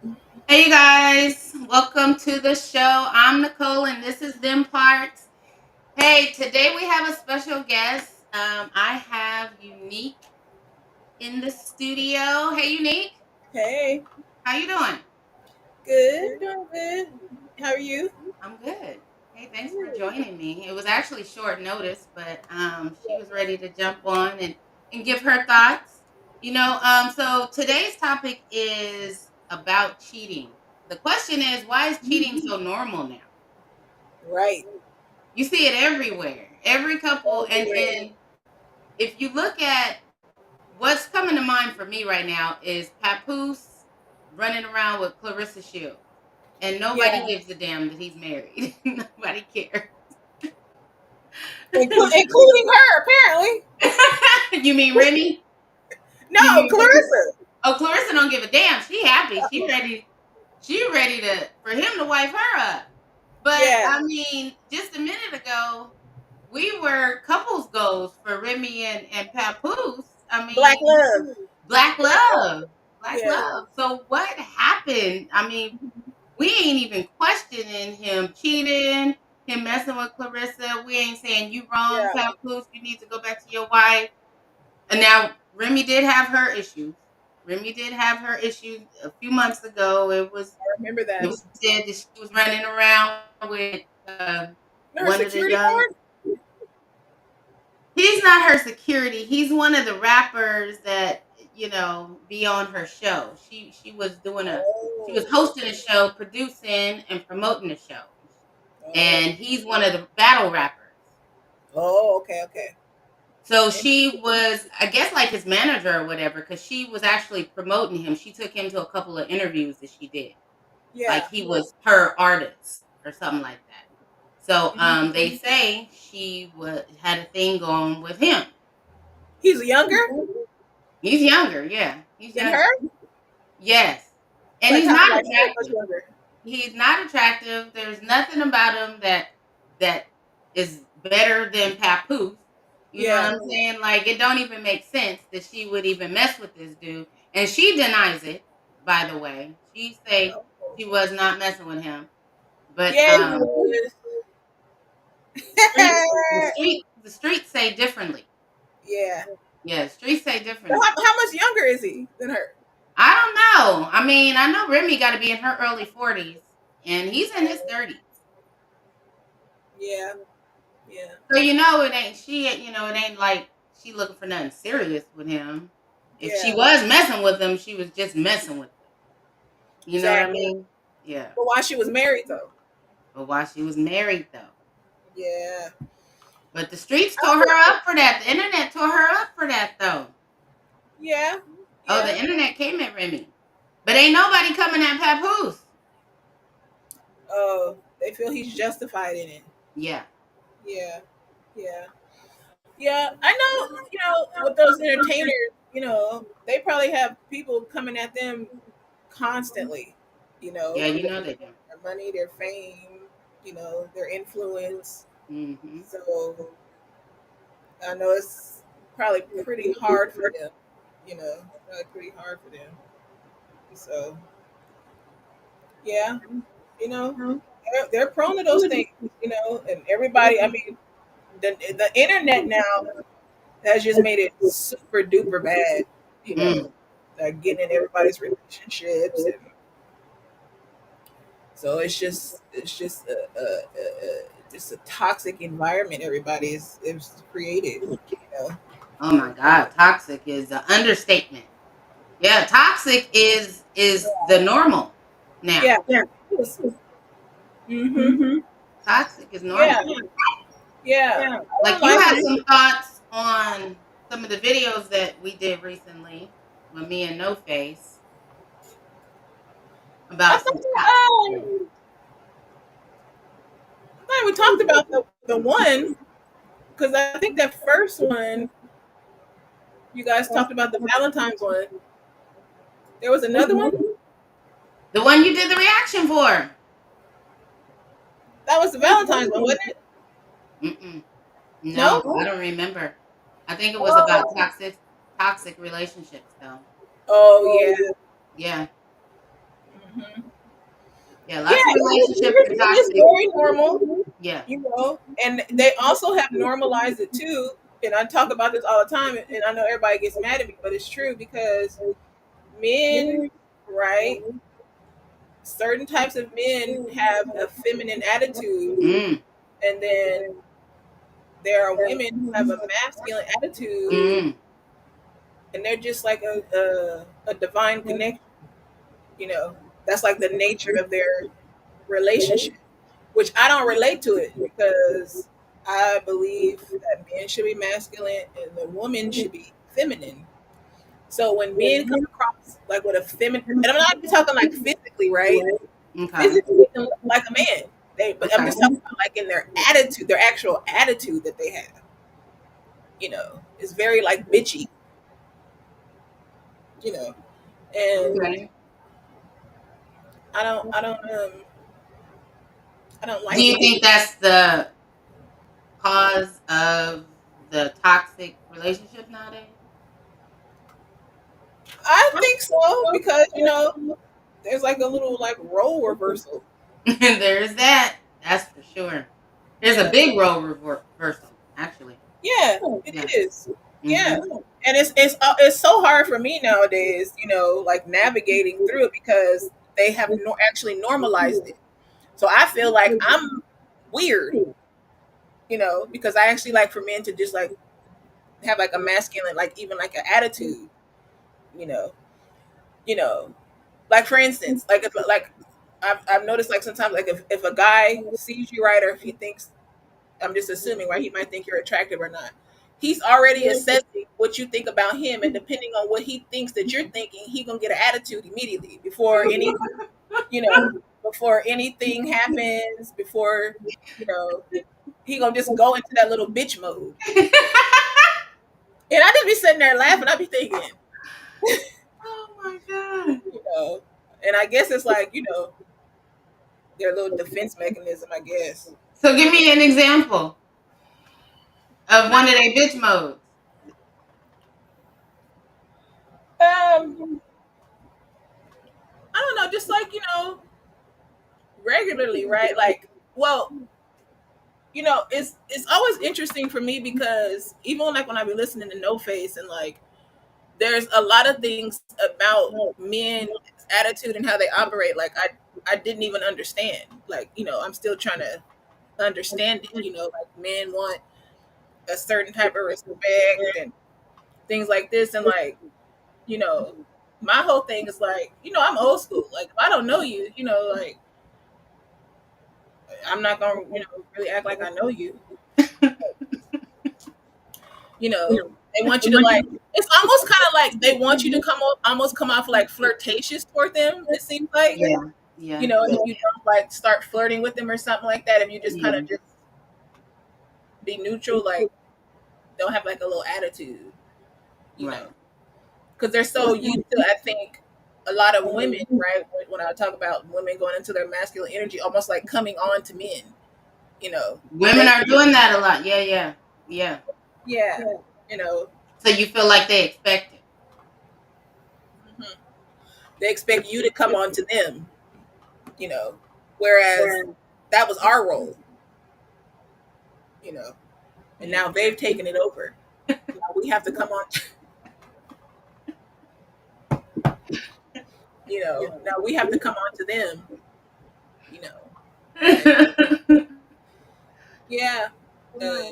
Hey, you guys, welcome to the show. I'm Nicole, and this is Them Parts. Hey, today we have a special guest. I have Unique in the studio. Hey, Unique, Hey, how you doing? good, doing good. How are you? I'm good. Hey, thanks for joining me. It was actually short notice, but she was ready to jump on and give her thoughts. So today's topic is about cheating. The question is, why is cheating so normal now? Right. You see it everywhere. Every couple, and Everywhere. then if you look at what's coming to mind for me right now is Papoose running around with Claressa Shield, and nobody Yeah, gives a damn that he's married. Nobody cares. including her, apparently. You mean Remy? You No, mean Remy? Clarissa. Oh, Clarissa don't give a damn. She happy. She ready. She ready to for him to wipe her up. But Yeah, I mean, just a minute ago, we were couples goals for Remy and Papoose. I Black mean, love. Black Black love. love. Black Yeah. love. So what happened? I mean, we ain't even questioning him cheating, him messing with Clarissa. We ain't saying you wrong, Yeah. Papoose. You need to go back to your wife. And now Remy did have her issues. Remy did have her issues a few months ago. I remember It that. was said that she was running around with Her one of the security young. guard? He's not her security. He's one of the rappers that be on her show. She was doing a she was Oh. hosting a show, producing and promoting the show, Oh. and he's one of the battle rappers. Oh, okay, okay. So she Interesting. was, I guess, like his manager or whatever, because she was actually promoting him. She took him to a couple of interviews that she did, like Yeah. he was her artist or something like that. So Mhm. they say she had a thing going with him. He's younger He's younger, yeah. He's than her? younger. Yes. And Like he's how, not like how much attractive. younger? He's not attractive. There's nothing about him that is better than Papoose. You know Yeah. what I'm saying? Like it don't even make sense that she would even mess with this dude. And she denies it, by the way. She say Oh. she was not messing with him. But Yeah, he was. the streets say differently. Yeah. Yeah, streets say So differently. how much younger is he than her? I don't know. I mean, I know Remy got to be in her early 40s, and he's in his 30s. Yeah. Yeah. So it ain't she. It ain't like she looking for nothing serious with him. If she Yeah. was messing with him, she was just messing with him. You know what I Exactly. mean? Yeah. But while she was married, though. But while she was married, though. Yeah. But the streets I tore feel, her up for that. The internet tore her up for that, though. yeah. Oh, Yeah. the internet came at Remy, but ain't nobody coming at Papoose. They feel he's justified in it. Yeah. Yeah. Yeah. Yeah. I know. With those entertainers, they probably have people coming at them constantly. Yeah, For they do. their money, their fame, their influence. Hmm. So I know it's probably pretty hard for them. Probably pretty hard for them. So yeah, you know, they're prone to those things. And everybody. I mean, the internet now has just made it super duper bad. Mm. Like getting in everybody's relationships, and so it's just just a toxic environment everybody is created. Oh my God, toxic is an understatement. Yeah, toxic is the normal now. Yeah. Mm-hmm. Toxic is Yeah. normal. Yeah. I don't Like you like had it. some thoughts on some of the videos that we did recently with me and No Face I about some toxic thought, things. I thought we talked about the one because I think that first one you guys talked about the Valentine's one. There was another one. The one you did the reaction for. That was the Valentine's one, wasn't it? Mm-mm. No, No. I don't remember. I think it was about Oh. toxic relationships though. Oh yeah. Yeah. Hmm. Yeah, Yeah, lots of relationships are it is toxic. very normal, Yeah. and they also have normalized it too. And I talk about this all the time, and I know everybody gets mad at me, but it's true because men, right? Certain types of men have a feminine attitude, Mm. and then there are women who have a masculine attitude, Mm. and they're just like a divine connection. You know, that's like the nature of their relationship, which I don't relate to it because I believe that men should be masculine and the woman should be feminine. So when men come across like with a feminine, and I'm not even talking like physically, right? Okay. Physically, they can look like a man. But I'm Okay. just talking about like in their attitude, their actual attitude that they have. You know, it's very like bitchy. You know, and Okay. I don't Do like you it. think that's the cause of the toxic relationship nowadays? I think so because there's like a little like role reversal. There's that. That's for sure. There's a Yeah, big role reversal, actually. yeah, it Yeah. is. Yeah, Mm-hmm. and it's so hard for me nowadays. Like navigating through it because they have actually normalized it. So I feel like I'm weird, because I actually like for men to just like have like a masculine, like even like an attitude, you know, you know, like for instance, like if like I've noticed like sometimes like if a guy sees you right or if he thinks I'm just assuming right he might think you're attractive or not. He's already assessing what you think about him, and depending on what he thinks that you're thinking, he gonna get an attitude immediately you know before anything happens. Before you know, he gonna just go into that little bitch mode. And I just be sitting there laughing. I be thinking, Oh my god. you know, and I guess it's like their little defense mechanism. I guess. So give me an example of one of their bitch modes. Um, I don't know, just like regularly, right? Like, well, it's always interesting for me because even like when I be listening to No Face and like there's a lot of things about men's attitude and how they operate. Like I didn't even understand. Like I'm still trying to understand it. Like men want a certain type of respect and things like this, and like you know, my whole thing is like I'm old school. Like if I don't know you, like I'm not gonna really act like I know you. They want you to like. It's almost kind of like they want you to almost come off like flirtatious toward them. It seems like Yeah. Yeah. if you don't like start flirting with them or something like that. If you just kind Yeah. of just be neutral, like don't have like a little attitude, you Right. know, because they're so used to. I think a lot of women, right? When I talk about women going into their masculine energy, almost like coming on to men, you know, Women they are doing that a lot. Yeah. Yeah. Yeah. yeah, you know, So you feel like they expect it. mhm. They expect you to come on to them, you know, whereas that was our role, you know, and Yeah. now they've taken it over. Now we have to come on, now we have to come on to them, you know, and yeah, uh,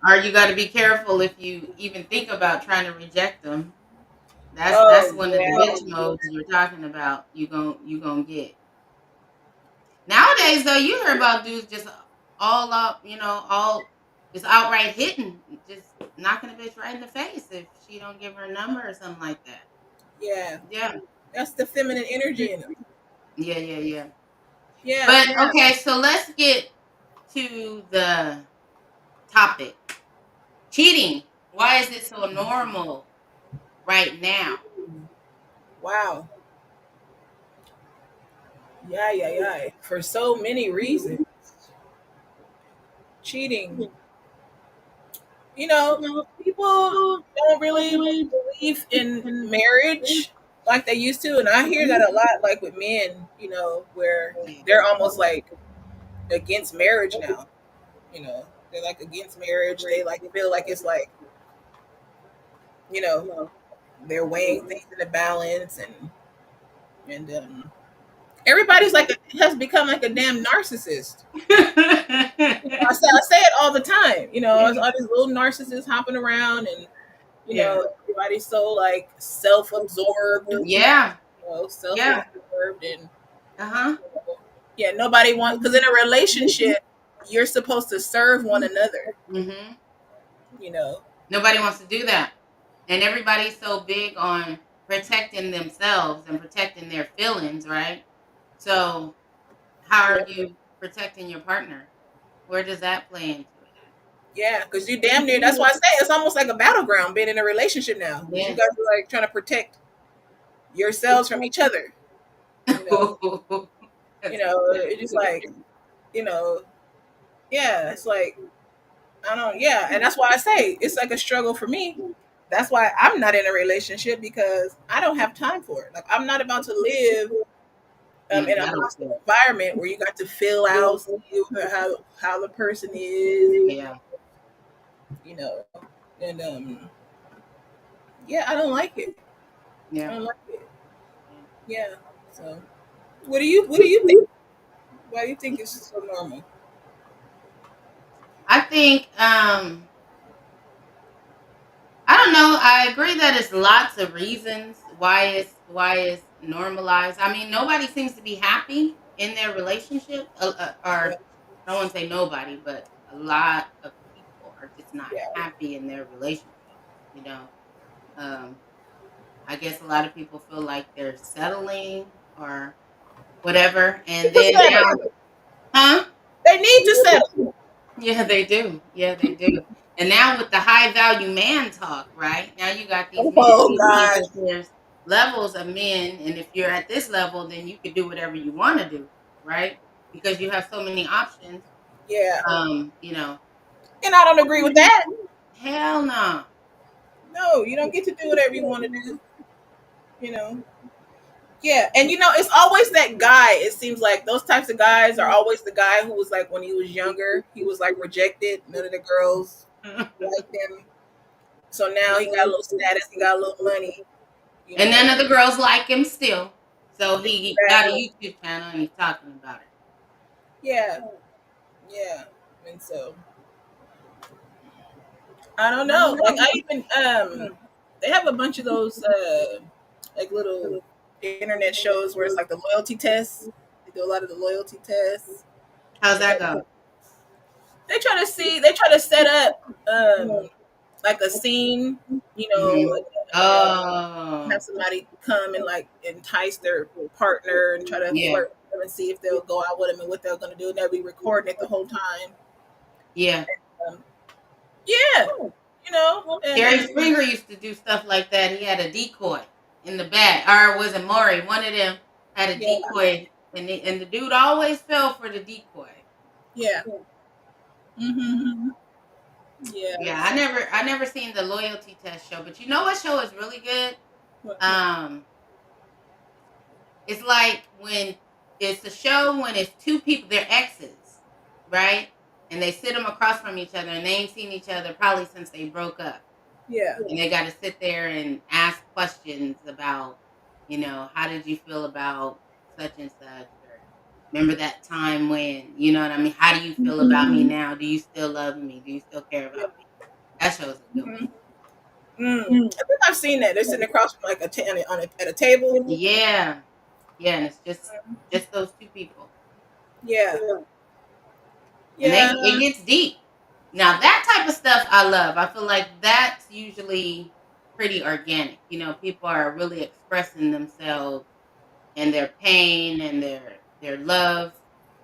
Or you got to be careful if you even think about trying to reject them. That's oh one of the yeah, bitch modes you're talking about. You gonna get nowadays though. You hear about dudes just all up, all just outright hitting, just knocking a bitch right in the face if she don't give her number or something like that. yeah. Yeah, That's the feminine energy in them. yeah, yeah, yeah. Yeah. But okay, so let's get to the topic: cheating. Why is it so normal right now? Wow. Yeah, yeah, yeah. For so many reasons. Cheating. You know, people don't really believe in marriage. like they used to, and I hear that a lot, like with men, where Yeah. they're almost like against marriage now. They're like against marriage. They like feel like it's like you know they're weighing things in the balance, and everybody's like has become like a damn narcissist. I say it all the time. There's all these little narcissists hopping around, and Yeah. everybody's so like self-absorbed, Yeah. Yeah. self-absorbed, and Uh-huh. yeah, nobody wants because in a relationship, you're supposed to serve one another. Mm-hmm. You know, Nobody wants to do that. And everybody's so big on protecting themselves and protecting their feelings, right? So how are you protecting your partner? Where does that play into it yeah, because you damn near. That's why I say it's almost like a battleground being in a relationship now, because you at? guys are like trying to protect yourselves from each other. You know, Yeah. That's it's just like you know, yeah, it's like I don't, yeah, and that's why I say it's like a struggle for me. That's why I'm not in a relationship because I don't have time for it. Like I'm not about to live in a I don't hostile feel it. environment where you got to fill out, see how the person is, Yeah. you know, and yeah, I don't like it. I Yeah. don't like it. Yeah. Yeah. So, what do you think? Why do you think it's so normal? I think I don't know. I agree that it's lots of reasons why it's normalized. I mean, nobody seems to be happy in their relationship, Yeah, or I don't want to say nobody, but a lot of people are just not yeah. happy in their relationship. You know, um, I guess a lot of people feel like they're settling or whatever, and People then settle. now, huh? They need to settle. Yeah, they do. Yeah, they do. And now with the high value man talk, right? Now you got these men Oh thinking gosh. that there's levels of men, and if you're at this level, then you could do whatever you want to do, right? Because you have so many options. Yeah. You know, And I don't agree with that. hell no. No, you don't get to do whatever you want to do. You know. Yeah, and it's always that guy. It seems like those types of guys are always the guy who was like when he was younger, he was like rejected. None of the girls liked him. So now he got a little status, he got a little money, you And know. none of the girls like him still. So he got a Exactly. YouTube channel and he's talking about it. Yeah, yeah. And so I don't know. Like I even they have a bunch of those like little internet shows where it's like the loyalty tests. They do a lot of the loyalty tests. How's And that go? they try to set up like a scene, Hmm. and have Oh, somebody come and like entice their partner and try to yeah, flirt with them and see if they'll go out with them and what they're going to do. And they'll be recording it the whole time. yeah. Um, yeah, Jerry and Springer used to do stuff like that. He had a decoy in the back, or was it Maury? One of them had a yeah, decoy, and the dude always fell for the decoy. yeah, hmm, yeah. Yeah, I never seen the loyalty test show, but you know what show is really good? What- Um, it's like when it's a show when it's two people, they're exes, right? And they sit them across from each other, and they ain't seen each other probably since they broke up. Yeah, And they got to sit there and ask questions about, how did you feel about such and such, or remember that time when, you know what I mean? How do you feel about me now? Do you still love me? Do you still care yeah. about me? That show's a good Hmm. I think I've seen that. They're sitting across from like at a table. one. Yeah, yeah, and it's just those two people, Yeah, and yeah, it gets deep. Now that type of stuff I love. I feel like that's usually pretty organic. People are really expressing themselves and their pain and their love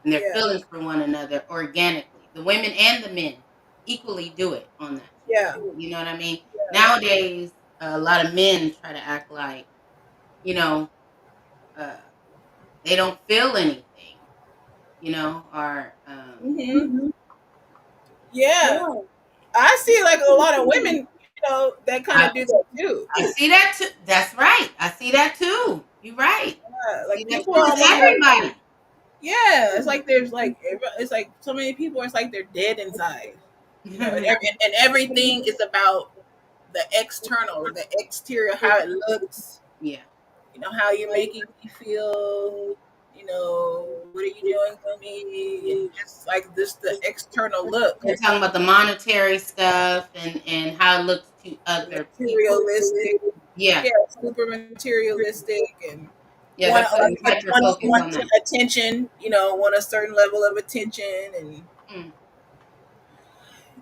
and their yeah, feelings for one another organically. The women and the men equally do it on that yeah. show. You know what I mean? Nowadays, a lot of men try to act like you know uh, they don't feel anything. Or Hmm. Yeah. I see like a lot of women. that kind I, of do that too. I see that too. That's right. I see that too. You're right. I see Like that people too. are It's almost like, everybody. yeah, it's like there's like it's like so many people. It's like they're dead inside, and everything is about the external, the exterior, how it looks, Yeah. how you're making me feel, what are you doing for me, and just like this, the external look, They're talking about the monetary stuff and how it looks to other people. materialistic, Yeah. yeah, super materialistic, and Yeah, they're putting hyper focus on want that. attention, want a certain level of attention, and Mm.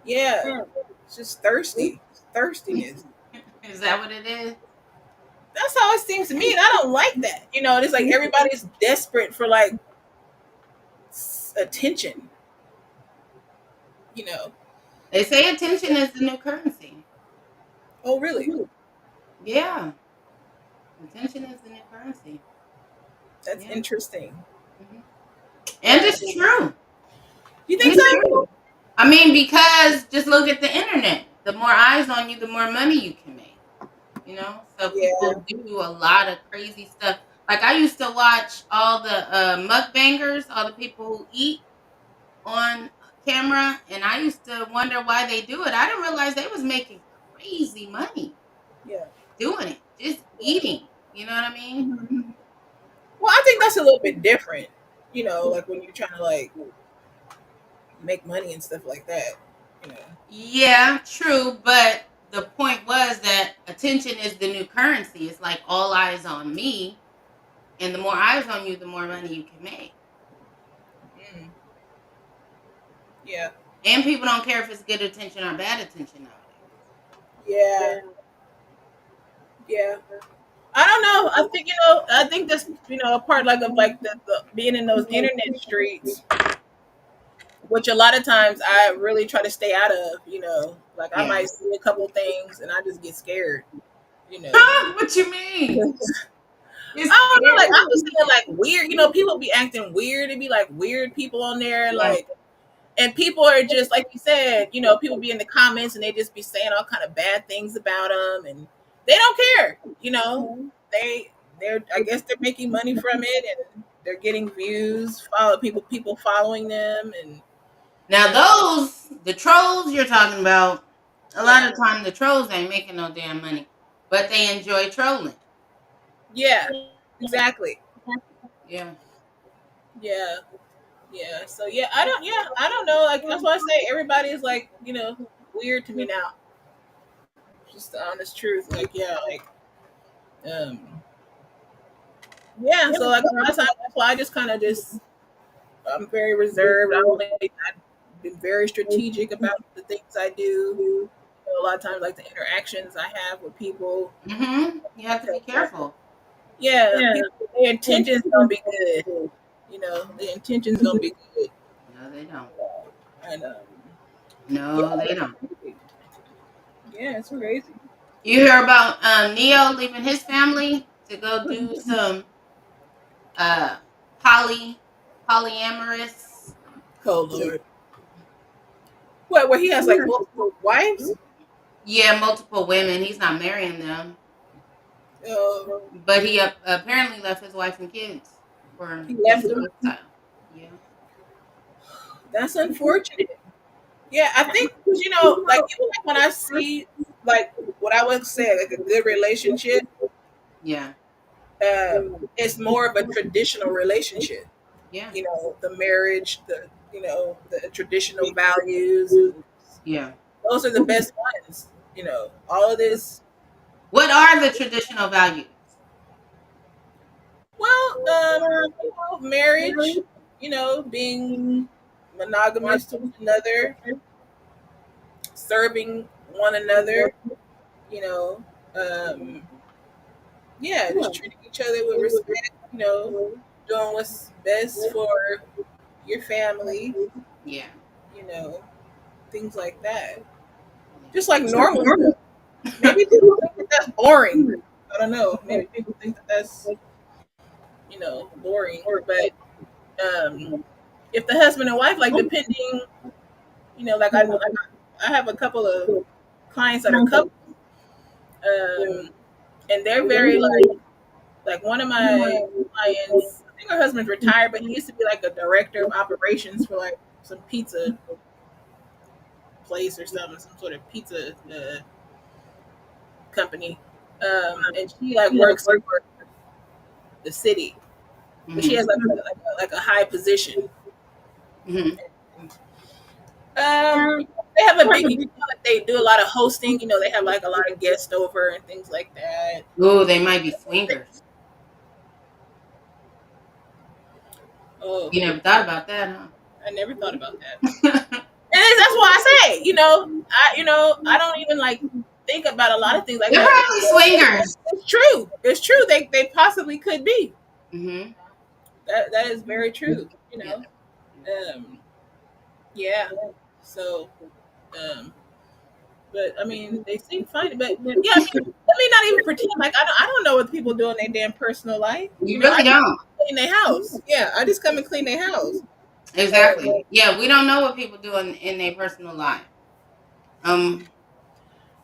yeah, it's just thirstiness. Is that what it is? That's how it seems to me, and I don't like that. It's like everybody's desperate for like attention. You know. They say attention is the new currency. Oh, really? Yeah. Attention is the new currency. That's Yeah. interesting. Hmm. And Yeah. it's true. You And think it's so? true. I mean, because just look at the internet. The more eyes on you, the more money you can make. So Yeah. people do a lot of crazy stuff. Like I used to watch all the mukbangers, all the people who eat on camera, and I used to wonder why they do it. I didn't realize they was making crazy money Yeah. doing it, just eating. You know what I mean? Well, I think that's a little bit different. Like when you're trying to like make money and stuff like that. You know. Yeah, true, but the point was that attention is the new currency. It's like all eyes on me, and the more eyes on you, the more money you can make. Mm, yeah. And people don't care if it's good attention or bad attention nowadays. Yeah. Yeah. I don't know. I think I think that's a part like of like the being in those internet streets, which a lot of times I really try to stay out of. Like I Yeah. might see a couple things and I just get scared. You know, What you mean? I It's don't know. Like scary. I'm just saying, like weird. People be acting weird. It be like weird people on there, Yeah. like, and people are just like you said. People be in the comments and they just be saying all kind of bad things about them, and they don't care. They're I guess they're making money from it, and they're getting views, people following them, and Now the trolls you're talking about, a lot yeah, of time the trolls ain't making no damn money, but they enjoy trolling. yeah, exactly, Yeah. yeah. Yeah. So yeah, I don't know. Like that's why I say everybody is like, weird to me now. Just the honest truth. Like, yeah, like um yeah, so like a lot of times that's why I just kinda just I'm very reserved. I've been very strategic about the things I do. A lot of times like the interactions I have with people. You have to be careful. Yeah, people their intentions gonna be good. The intentions gonna be good. No, they don't. And yeah, No, they don't. yeah, it's crazy. You hear about NeYo leaving his family to go do some uh poly polyamorous. Oh Lord. What? Where he has like multiple wives? Yeah, multiple women. He's not marrying them, Uh, but he apparently left his wife and kids for he this left them. lifestyle. Yeah. That's unfortunate. Yeah, I think because like even like when I see like what I would say like a good relationship, Yeah. it's more of a traditional relationship. Yeah. The marriage, the traditional values, and Yeah. those are the best ones. All of this. What are the traditional values? Well, marriage. Being monogamous to one another, serving one another. You know, um, yeah, just treating each other with respect. Doing what's best for your family. Yeah. You know, things like that. Just like Yeah. normal stuff. Maybe people think that that's boring. I don't know. Maybe people think that that's boring. But if the husband and wife, like depending, like I have a couple of clients that are couples, um, and they're very like one of my clients. I think her husband's retired, but he used to be like a director of operations for like some pizza place or something, some sort of pizza company. And she like works for the city, but she Mm-hmm. has like a high position. Mm-hmm. Um, they have a big. Like they do a lot of hosting. You know, they have like a lot of guests over and things like that. Oh, they might be swingers. Oh, You never thought about that, I never thought about that. huh? And that's why I say, I don't even like think about a lot of things like They're that. probably swingers. It's true. It's true. They possibly could be. Mm-hmm. That is very true. Yeah. Um, yeah. So, um, but I mean, they seem fine. But yeah, I mean, let me not even pretend like I don't know what people do in their damn personal life. You I really just don't. clean their house. Yeah, I just come and clean their house. Exactly. Yeah, we don't know what people do in their personal life. Um, we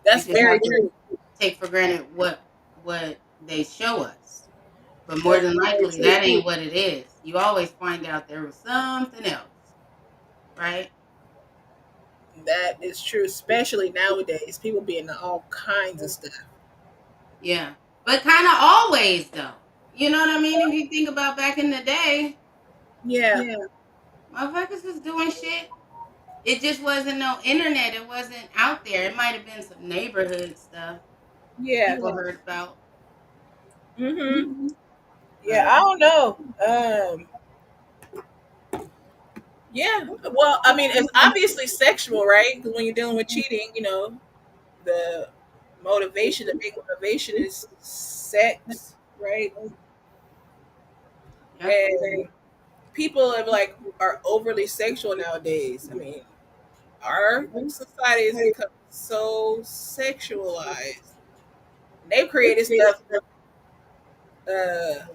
That's just very have to true. take for granted what they show us. But more That's than very likely, true. that ain't what it is. You always find out there was something else, right? That is true, especially nowadays. People be into all kinds of stuff. Yeah. But kind of always, though. You know what I mean? If you think about back in the day, Yeah, motherfuckers was doing shit. It just wasn't no internet. It wasn't out there. It might have been some neighborhood stuff yeah. people heard about. Mm-hmm. Yeah, But I don't know. Yeah. Well, I mean, it's obviously sexual, right? Because when you're dealing with cheating, the the big motivation is sex, right? yeah. And people are overly sexual nowadays. I mean, our society has become so sexualized. They've created stuff. Uh,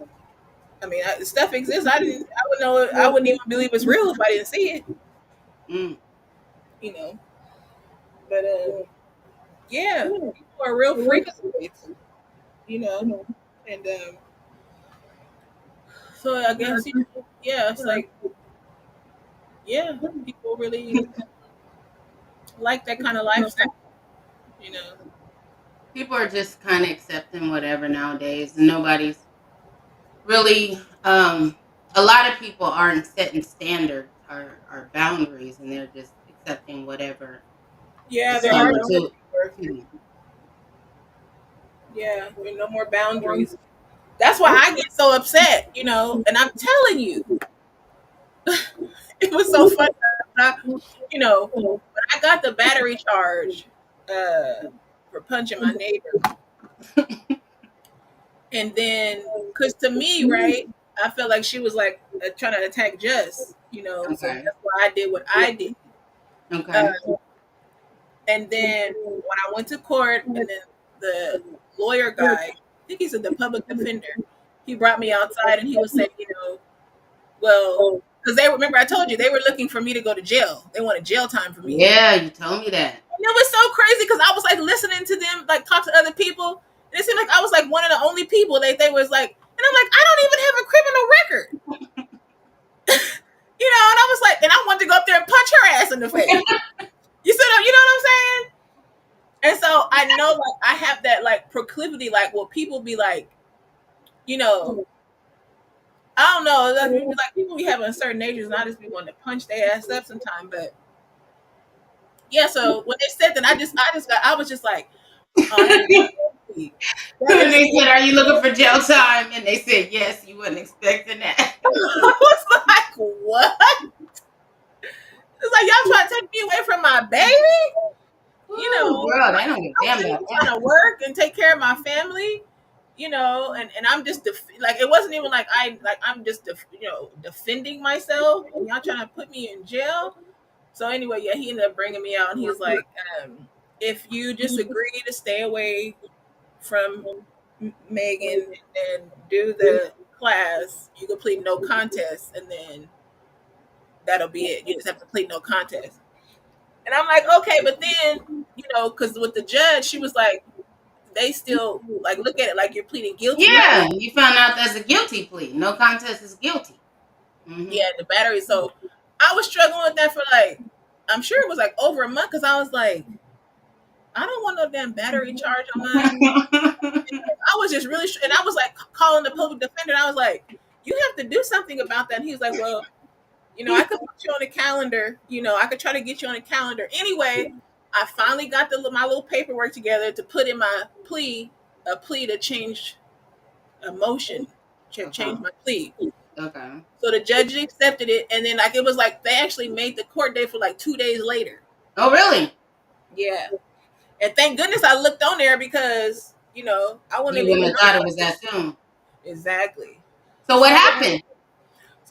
I mean, the stuff exists. I didn't. I would know. I wouldn't even believe it's real if I didn't see it. Mm. You know. But yeah, people are real freakazoids. You know. And so I guess yeah, it's like yeah, people really like that kind of lifestyle. You know. People are just kind of accepting whatever nowadays. And nobody's really, a lot of people aren't setting standards or boundaries, and they're just accepting whatever Yeah, is there are coming no to them. yeah, there are no more boundaries. That's why I get so upset. And I'm telling you, it was so funny. I, when I got the battery charge for punching my neighbor, and then because to me, right, I felt like she was like trying to attack so Okay. that's why I did what I did. Okay. Uh, and then when I went to court, and then the lawyer guy, I think he's the public defender, he brought me outside and he was saying, well, because they remember I told you they were looking for me to go to jail. They wanted jail time for me. Yeah, you told me that. And it was so crazy because I was like listening to them like talk to other people, and it seemed like I was like one of the only people they was like, and I'm like, I don't even have a criminal record, and I was like, and I wanted to go up there and punch her ass in the face. You know what I'm saying? And so I know like I have that like proclivity, like well, people be like, you know, I don't know, like people be having certain natures, and I just be wanting to punch their ass up sometime, but yeah, so when they said that, I was just like, oh, that's crazy. That And is, they said, "Are you looking for jail time?" And they said, "Yes." You wasn't expecting that. I was like, what? It's like y'all trying to take me away from my baby? Ooh, girl, they don't give a I'm damn sitting about here that. trying to work and take care of my family, and I'm just like it wasn't even like I'm just defending myself, and y'all trying to put me in jail. So anyway, yeah, he ended up bringing me out, and he was like, if you just agree to stay away from Megan and do the class, you can plead no contest, and then that'll be it. You just have to plead no contest. And I'm like, okay, but then, because with the judge, she was like, they still like look at it like you're pleading guilty, right? Yeah, you found out that's a guilty plea. No contest is guilty. Yeah, Hmm. the battery. So I was struggling with that for like, I'm sure it was like over a month because I was like, I don't want no damn battery charge on mine. I was just really, and I was like calling the public defender. And I was like, you have to do something about that. And he was like, well, I could put you on the calendar. I could try to get you on the calendar. Anyway, I finally got my little paperwork together to put in my plea, a plea to change a motion, to change Okay. my plea. Okay. So the judge accepted it, and then like it was like they actually made the court date for like 2 days later. Oh, really? Yeah, and thank goodness I looked on there because I wouldn't You have wouldn't even have known thought it about was that soon. exactly. So what So happened?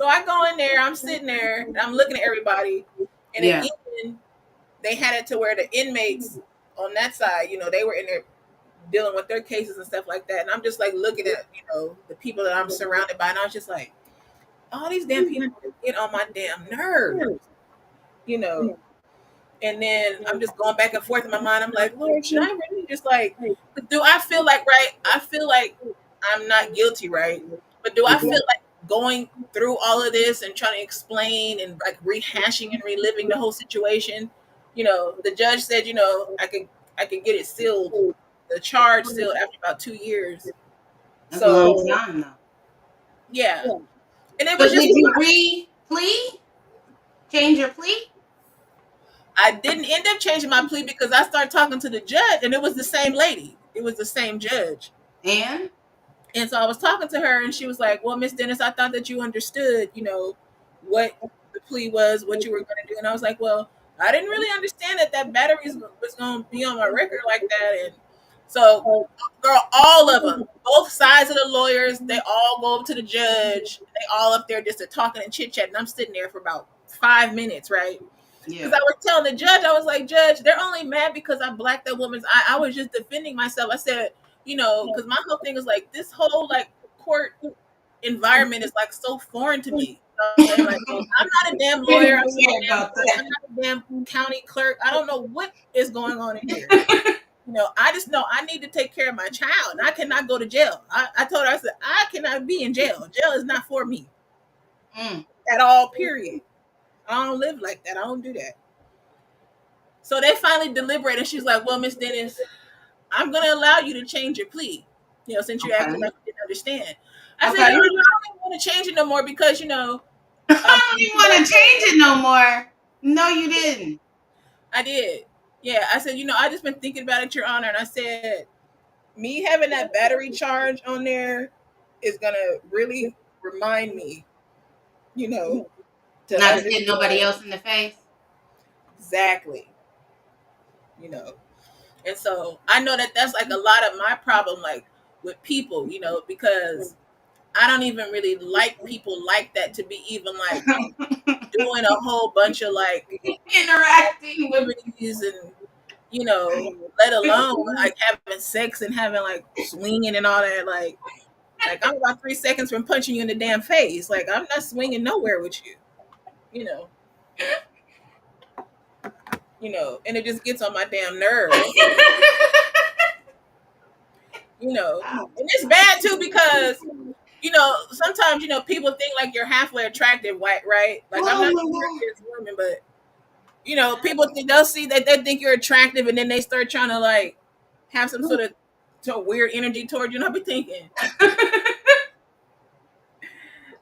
I go in there, I'm sitting there, and I'm looking at everybody, and Yeah. again they had it to where the inmates on that side, they were in there dealing with their cases and stuff like that, and I'm just like looking at the people that I'm surrounded by, and I was just like, all these damn people get on my damn nerves, you know. And then I'm just going back and forth in my mind. I'm like, Lord, should I really just like, do I feel like, right? I feel like I'm not guilty, right? But do I feel like going through all of this and trying to explain and like rehashing and reliving the whole situation? The judge said, I could get it sealed, the charge sealed after about 2 years. That's a long So time though. yeah, and it So was did just you re-plea? Change your plea? I didn't end up changing my plea because I started talking to the judge, and it was the same lady. It was the same judge. And And so I was talking to her, and she was like, "Well, Miss Dennis, I thought that you understood, what the plea was, what you were going to do." And I was like, "Well, I didn't really understand that battery was going to be on my record like that." And so, girl, all of them, both sides of the lawyers, they all go up to the judge. They all up there just talking and chit chatting. I'm sitting there for about 5 minutes, right? Because yeah. I was telling the judge, I was like, Judge, they're only mad because I blacked that woman's eye. I was just defending myself. I said, because my whole thing is like this whole like court environment is like so foreign to me. You know what I'm saying? Like, I'm not a damn lawyer. I'm not Sorry a damn about judge. I'm not a damn county clerk. I don't know what is going on in here. that. I just know I need to take care of my child. And I cannot go to jail. I told her, I said, I cannot be in jail. Jail is not for me Mm. at all, period. I don't live like that. I don't do that. So they finally deliberated. And she's like, well, Miss Dennis, I'm going to allow you to change your plea, since you acted Okay. like you didn't understand. I said, Okay. I don't even want to change it no more because, I don't even want to change it no more. No, you didn't. I did. Yeah. I said, I just been thinking about it, Your Honor. And I said, me having that battery charge on there is going to really remind me, you know, to Not to hit nobody understand else in the face. exactly, you know. And so I know that that's like a lot of my problem, like with people, because I don't even really like people like that to be even like doing a whole bunch of like Interacting with. activities and let alone like having sex and having like swinging and all that. Like I'm about 3 seconds from punching you in the damn face. Like I'm not swinging nowhere with you, you know, and it just gets on my damn nerves, and it's bad too because sometimes people think like you're halfway attractive, right? Like I'm Oh not my sure god. if it's women, but people think they'll see that they think you're attractive, and then they start trying to like have some sort of weird energy toward you. And I'll be thinking,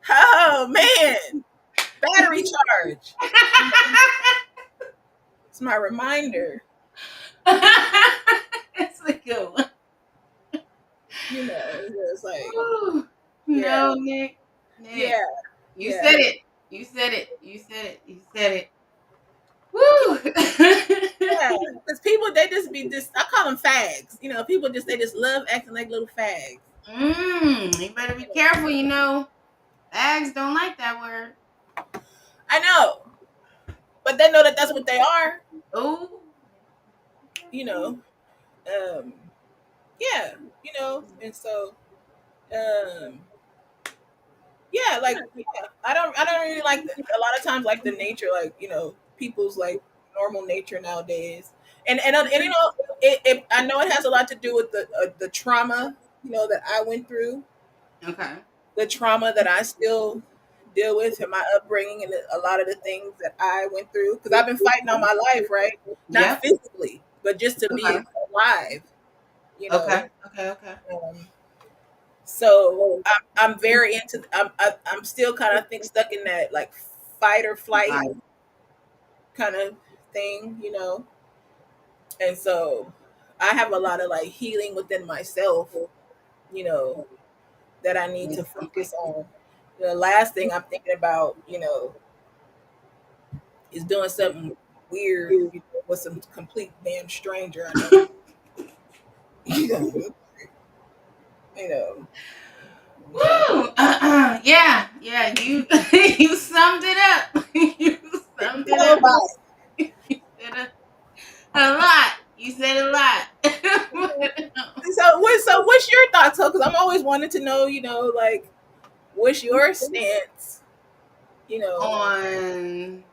oh man, battery charge. It's my reminder. It's a good one. It's like, Whew. yeah, No, Nick. Nick. yeah, You yeah, said it. You said it. You said it. You said it. Woo. yeah. Because people, they just be just, I call them fags. People just, they just love acting like little fags. You better be careful, Bags don't like that word. I know, but they know that that's what they are. Oh. You know, um, yeah, and so, um, yeah, like, yeah, I don't really like a lot of times like the nature, like people's like normal nature nowadays. and I know it has a lot to do with the trauma, that I went through, Okay. the trauma that I still deal with in my upbringing, and a lot of the things that I went through, because I've been fighting all my life, right? Not Yep. physically, but just to be Okay. alive, you know. Okay. Okay. Okay. Um, so I'm very into. I'm still kind of think stuck in that like fight or flight Right. kind of thing, and so I have a lot of like healing within myself, you know, that I need Yeah, to I'm like focus on. The last thing I'm thinking about, is doing something weird, with some complete damn stranger I don't, you know, you know. So woo. Yeah. Yeah. You you summed it up. You summed it tell up. about it. You said a lot. You said a lot. So what's your thoughts, though? Because I'm always wanting to know, like, what's your stance, you know? On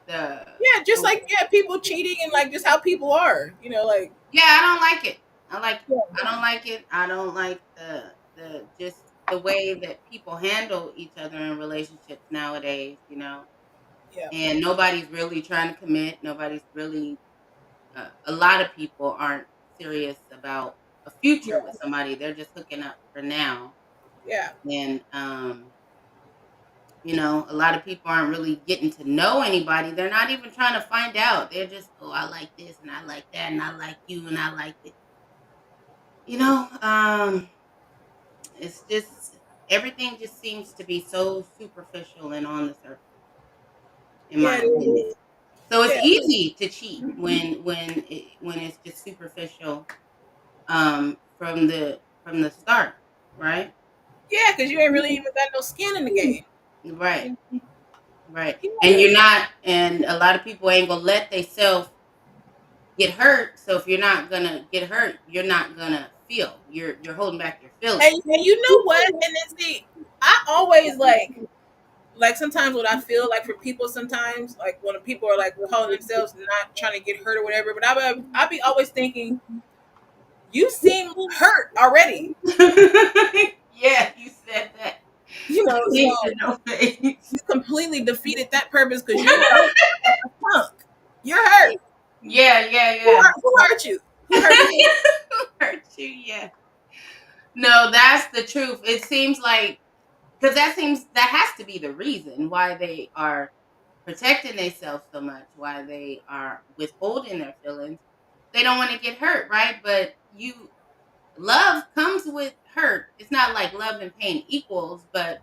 the Yeah, just like, yeah, people cheating, and like just how people are, like, yeah, I don't like it. I like yeah, I don't like it. I don't like the just the way that people handle each other in relationships nowadays, you know. yeah, And nobody's really trying to commit. Nobody's really a lot of people aren't serious about a future with yeah, somebody. They're just hooking up for now. yeah, And you know, a lot of people aren't really getting to know anybody. They're not even trying to find out. They're just, oh, I like this and I like that and I like you and I like it. You know, it's just everything just seems to be so superficial and on the surface, in yeah, my it is. opinion. So it's Yeah, easy to cheat when it's just superficial from the start, right? yeah, because you ain't really even got no skin in the game. Right, right. And Yeah, you're not, and a lot of people ain't gonna let themselves get hurt. So if you're not gonna get hurt, you're not gonna feel. You're holding back your feelings. and you know what? And then see, I always like sometimes what I feel like for people sometimes, like when people are like calling themselves not trying to get hurt or whatever, but I be always thinking, you seem hurt already, Yeah, you said that. so To no face. you completely defeated that purpose because you're already a punk. You're hurt. Yeah, yeah, Who yeah. hurt you? Who hurt you? Hurt you, yeah. No, that's the truth. It seems like because that has to be the reason why they are protecting themselves so much, why they are withholding their feelings. They don't want to get hurt, right? But you love comes with hurt. It's not like love and pain equals, but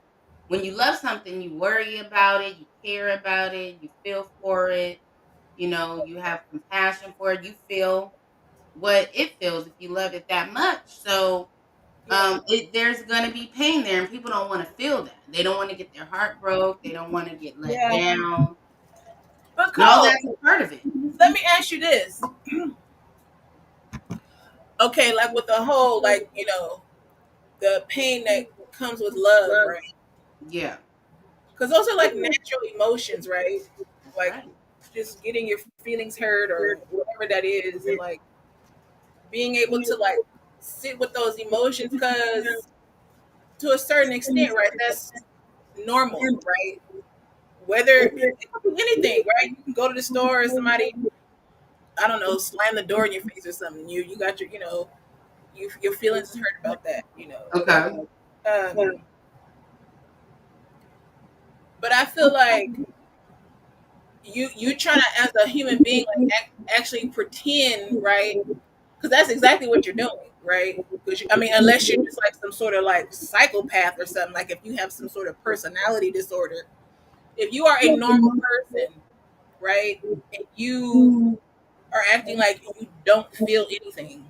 when you love something, you worry about it, you care about it, you feel for it, you know, you have compassion for it, you feel what it feels if you love it that much. So Yeah, there's gonna be pain there, and people don't want to feel that. They don't want to get their heart broke. They don't want to get let yeah. down. But And all Cole, that's a part of it. let me ask you this. Okay, like with the whole, like, the pain that comes with love, right? Yeah, Because those are like natural emotions, right? that's Like right. just getting your feelings hurt or whatever that is, and like being able to like sit with those emotions, because to a certain extent, right, that's normal, right? Whether it could be anything, right? You can go to the store and somebody, I don't know, slam the door in your face or something. You got your feelings is hurt about that, whatever. Okay. Um, but I feel like you trying to, as a human being, like actually pretend, right? Because that's exactly what you're doing, right? Because I mean, unless you're just like some sort of like psychopath or something, like if you have some sort of personality disorder, if you are a normal person, right, and you are acting like you don't feel anything,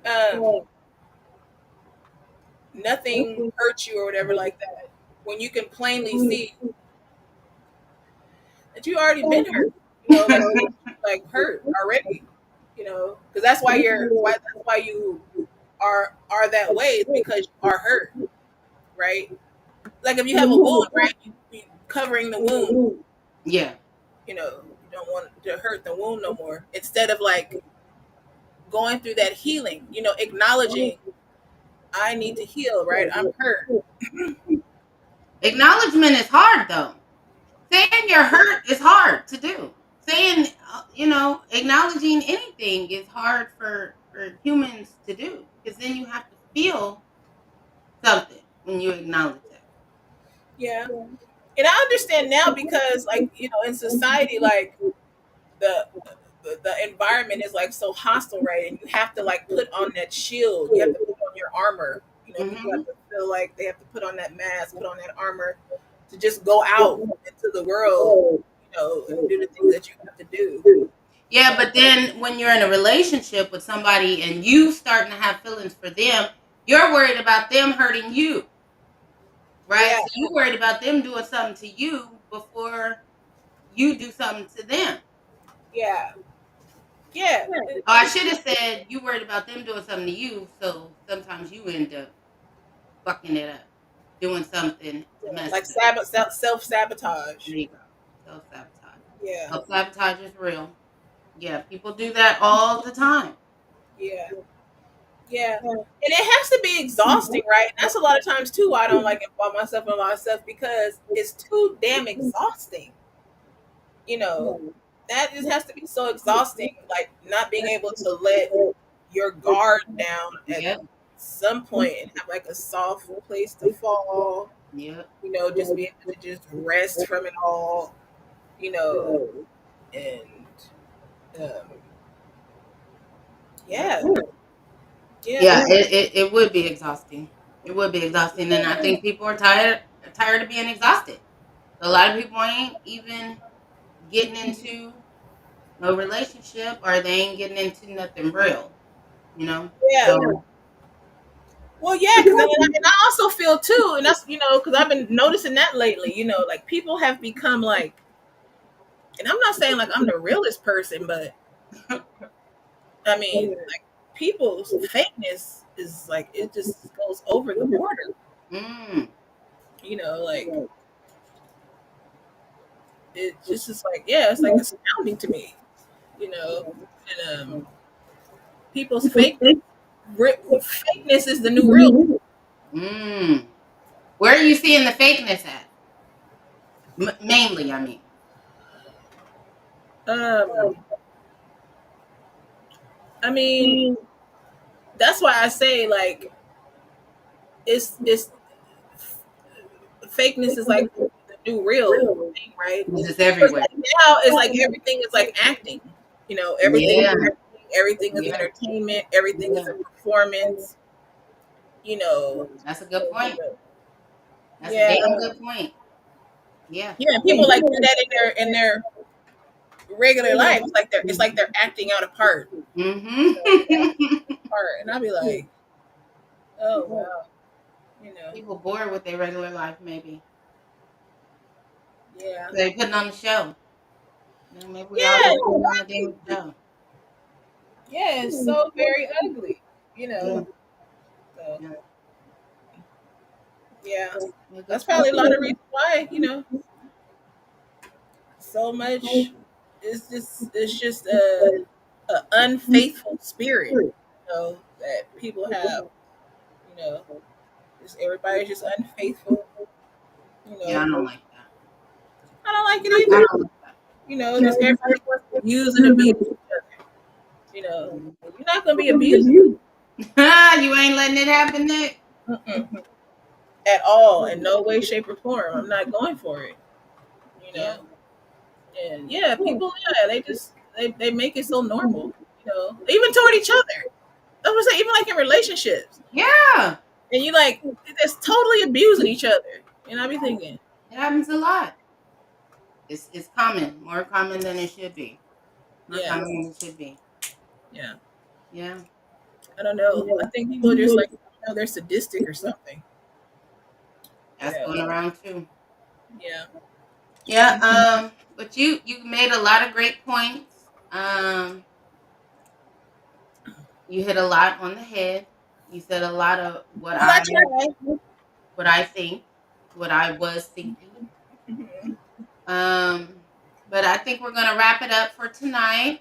um, nothing hurts you or whatever like that, when you can plainly see that you already been hurt, like hurt already, because that's why you are that way, is because you are hurt, right? Like if you have a wound, right, you covering the wound, Yeah. you know. don't want to hurt the wound no more. Instead of like going through that healing, acknowledging I need to heal, right? I'm hurt. Acknowledgement is hard though. Saying you're hurt is hard to do. Saying, acknowledging anything is hard for humans to do because then you have to feel something when you acknowledge it. Yeah. And I understand now because like, in society, like the the environment is like so hostile, right? And you have to like put on that shield. You have to put on your armor. People Hmm. have to feel like they have to put on that mask, put on that armor to just go out into the world, and do the things that you have to do. Yeah, but then when you're in a relationship with somebody and you starting to have feelings for them, you're worried about them hurting you, right? Yeah, So you're worried about them doing something to you before you do something to them. yeah, yeah. Oh, I should have said you worried about them doing something to you, so sometimes you end up fucking it up, doing something to mess Like it up. self sabotage. There you go. Self sabotage. Yeah, Self sabotage is real. Yeah, people do that all the time. yeah, yeah. And it has to be exhausting, right? And that's a lot of times too why I don't like involve myself in a lot of stuff because it's too damn exhausting. You know, that just has to be so exhausting, like not being able to let your guard down at Yep. some point and have like a soft place to fall, Yep. just be able to just rest from it all, you know, and um, yeah, yeah, Yeah, it would be exhausting. It would be exhausting, and I think people are tired of being exhausted. A lot of people ain't even getting into no relationship, or they ain't getting into nothing real. You know, yeah. so Well, yeah, because and I also feel too, and that's because I've been noticing that lately. Like people have become like, and I'm not saying like I'm the realest person, but I mean, like people's fakeness is like it just goes over the border. mm, Like it just is like yeah, it's like astounding to me. And people's fakeness is the new real. mm. Where are you seeing the fakeness at? Mainly, I mean. Um, I mean that's why I say like it's fakeness is like the new real thing, right? It's just Because everywhere. like now it's like everything is like acting. Everything is Yeah, acting, everything is yeah, entertainment, everything is yeah. a performance. You know, That's a good point. That's a yeah, damn good point. Yeah. yeah. People like do that in their regular life. It's like they're acting out a part, Mm-hmm. part, and I'll be like, oh wow, you know, People bored with their regular life, maybe. yeah, They putting on the show. Maybe we all yeah, just putting on a right. damn show. Yeah, it's so very ugly. You know, Yeah, so yeah. yeah, Yeah, good that's probably point. a lot of reasons why so much. It's just a unfaithful spirit, that people have. You know, just everybody's just unfaithful. You Yeah, know, I don't like that. I don't like it I either. don't like Just everybody wants to use and abuse each other. that. You're not gonna be abused You ain't letting it happen, Nick. mm-mm, at all, in no way, shape, or form. I'm not going for it. You Yeah. know, and yeah, people, yeah, they make it so normal. Even toward each other. I was saying, even like in relationships, Yeah. and you like just totally abusing each other. And I be thinking, It happens a lot. It's common, more common than it should be. More yeah, common than it should be. yeah, Yeah. I don't know. I think people are just like, they're sadistic or something. You That's know, going around too. yeah, Yeah, but you made a lot of great points. Um, you hit a lot on the head. You said a lot of well, I try. what I think, what I was thinking. Mhm. Um, But I think we're going to wrap it up for tonight.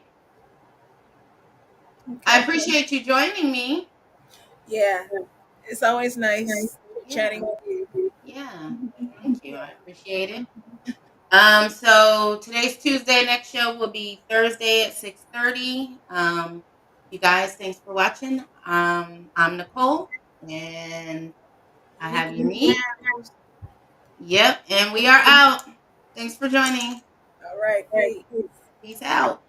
I Okay. appreciate you joining me. Yeah. It's always nice chatting Yeah. with you. Yeah. Thank you. I appreciate it. So today's Tuesday. Next show will be Thursday at 6:30. You guys, thanks for watching. I'm Nicole, and I have Unique. Yep, and we are out. Thanks for joining. All right. Peace. Peace out.